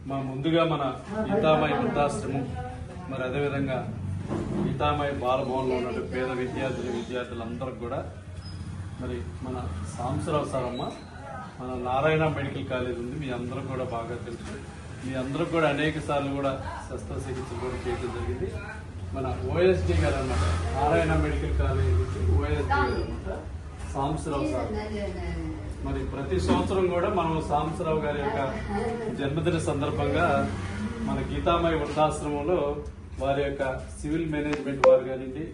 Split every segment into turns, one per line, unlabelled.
మా ముందుగా మన గీతామయ వృద్ధాశ్రమం, మరి అదేవిధంగా గీతామయ బాలభవన్లో ఉన్న పేద విద్యార్థులందరికీ కూడా మరి మన సాంబశివరావు సారమ్మ మన నారాయణ మెడికల్ కాలేజ్ ఉంది. మీ అందరూ కూడా బాగా తెలుసు. మీ అందరూ కూడా అనేక సార్లు కూడా శస్త్రచికిత్సలు కూడా చేయడం జరిగింది. మన ఓఎస్డి గారు అన్నమాట, నారాయణ మెడికల్ కాలేజ్ ఓఎస్డి గారు అనమాట సాంబశివరావు సార్. మరి ప్రతి సంవత్సరం కూడా మనం సాంబశివరావు గారి యొక్క జన్మదిన సందర్భంగా మన గీతామయ వృద్ధాశ్రమంలో వారి యొక్క సివిల్ మేనేజ్మెంట్ వారు కానివ్వండి,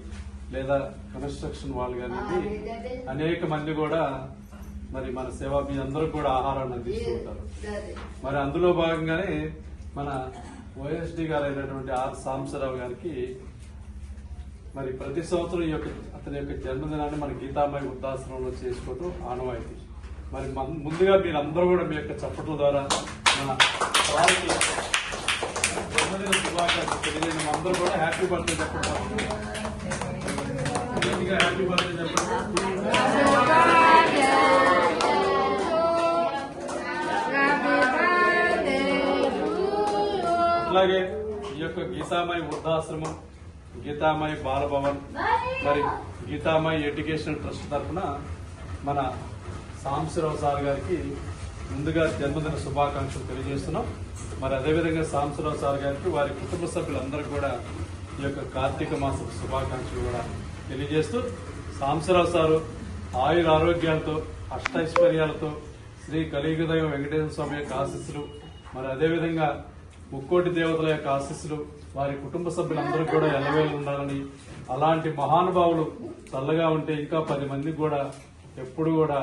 లేదా కన్స్ట్రక్షన్ వాళ్ళు కానివ్వండి, అనేక మంది కూడా మరి మన సేవా మీ అందరూ కూడా ఆహారాన్ని అందిస్తూ ఉంటారు. మరి అందులో భాగంగానే మన ఓఎస్డి గారు అయినటువంటి ఆర్ సాంబశివరావు గారికి మరి ప్రతి సంవత్సరం ఈ యొక్క అతని యొక్క జన్మదినాన్ని మన గీతామయ వృద్ధాశ్రమంలో చేసుకోవడం ఆనవాయితీ. మరి ముందుగా మీరందరూ కూడా మీ యొక్క చప్పట్ల ద్వారా మన వారికి జన్మదిన శుభాకాంక్షలు తెలియజేయండి. అందరూ కూడా హ్యాపీ బర్త్డే చెప్పండి. హ్యాపీ బర్త్డే చెప్పండి. అలాగే ఈ యొక్క గీతామయ వృద్ధాశ్రమం, గీతామయ బాలభవన్, మరి గీతామయ ఎడ్యుకేషన్ ట్రస్ట్ తరఫున మన సాంబశివరావు సార్ గారికి ముందుగా జన్మదిన శుభాకాంక్షలు తెలియజేస్తున్నాం. మరి అదేవిధంగా సాంబశివరావు సార్ గారికి వారి కుటుంబ సభ్యులందరూ కూడా ఈ యొక్క కార్తీక మాస శుభాకాంక్షలు కూడా తెలియజేస్తూ, సాంబశివరావు సారు ఆయుర ఆరోగ్యాలతో అష్టైశ్వర్యాలతో శ్రీ కలియుగదైవ వెంకటేశ్వర స్వామి యొక్క ఆశీస్సులు, మరి అదేవిధంగా ముక్కోటి దేవతల యొక్క ఆశీస్సులు వారి కుటుంబ సభ్యులందరూ కూడా ఎల్లవేళ ఉండాలని, అలాంటి మహానుభావులు చల్లగా ఉంటే ఇంకా 10 మందికి కూడా ఎప్పుడు కూడా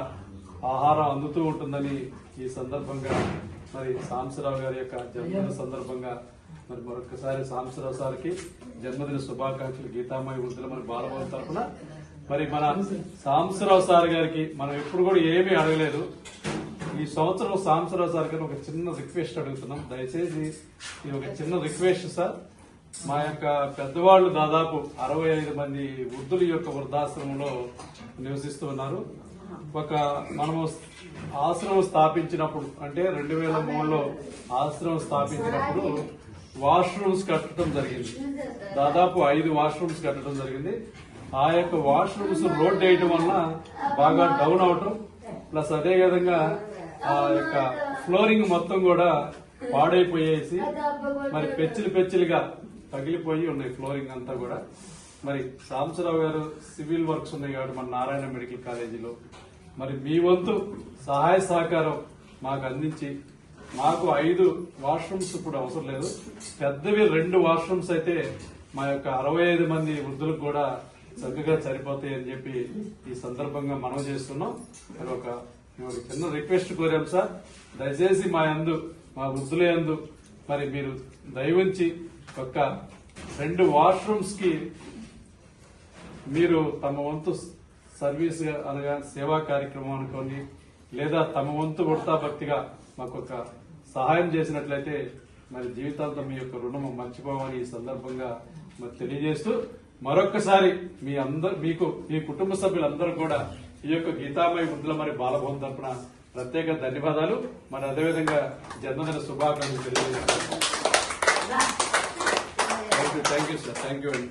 ఆహారం అందుతూ ఉంటుందని ఈ సందర్భంగా మరి సాంబశివరావు గారి యొక్క జన్మదిన సందర్భంగా మరి మరొకసారి సాంబశివరావు సార్కి జన్మదిన శుభాకాంక్షలు గీతామయ వృద్ధుల మరి బాలభవన్ తరఫున. మరి మన సాంబశివరావు సార్ గారికి మనం ఎప్పుడు కూడా ఏమీ అడగలేదు. ఈ సంవత్సరం సాంబశివరావు సార్ గారిని ఒక చిన్న రిక్వెస్ట్ అడుగుతున్నాం. దయచేసి ఇది ఒక చిన్న రిక్వెస్ట్ సార్. మా యొక్క పెద్దవాళ్లు దాదాపు 65 మంది వృద్ధుల యొక్క వృద్ధాశ్రమంలో నివసిస్తూ ఉన్నారు. మనము ఆశ్రమం స్థాపించినప్పుడు అంటే 2003లో ఆశ్రమం స్థాపించినప్పుడు వాష్రూమ్స్ కట్టడం జరిగింది. దాదాపు 5 వాష్రూమ్స్ కట్టడం జరిగింది. ఆ యొక్క వాష్రూమ్స్ రోడ్ వేయటం వలన బాగా డౌన్ అవటం, ప్లస్ అదే విధంగా ఆ యొక్క ఫ్లోరింగ్ మొత్తం కూడా పాడైపోయేసి మరి పెచ్చులుగా పగిలిపోయి ఉన్నాయి ఫ్లోరింగ్ అంతా కూడా. మరి సాంబశివరావు గారు సివిల్ వర్క్స్ ఉన్నాయి కాబట్టి మన నారాయణ మెడికల్ కాలేజీలో మరి మీ వంతు సహాయ సహకారం మాకు అందించి, మాకు 5 వాష్రూమ్స్ ఇప్పుడు అవసరం లేదు, పెద్దవి 2 వాష్రూమ్స్ అయితే మా యొక్క 65 మంది వృద్ధులకు కూడా చక్కగా సరిపోతాయి అని చెప్పి ఈ సందర్భంగా మనం చేస్తున్నాం. మరి ఒక చిన్న రిక్వెస్ట్ కోరాం సార్. దయచేసి మా వృద్ధుల యందు మరి మీరు దయవుంచి ఒక 2 వాష్రూమ్స్ కి మీరు తమ వంతు సర్వీస్ అనగా సేవా కార్యక్రమం అనుకోండి, లేదా తమ వంతు వృత్తాభక్తిగా మాకు ఒక సహాయం చేసినట్లయితే మరి జీవితాంతం మీ యొక్క రుణం మర్చిపోవాలని ఈ సందర్భంగా మరి తెలియజేస్తూ, మరొక్కసారి మీకు మీ కుటుంబ సభ్యులందరూ కూడా ఈ యొక్క గీతామయ వృద్ధుల మరి బాలభవన్ తరఫున ప్రత్యేక ధన్యవాదాలు, మరి అదేవిధంగా జన్మదిన శుభాకాంక్షలు తెలియజేస్తాను. Thank you sir. Thank you అండి.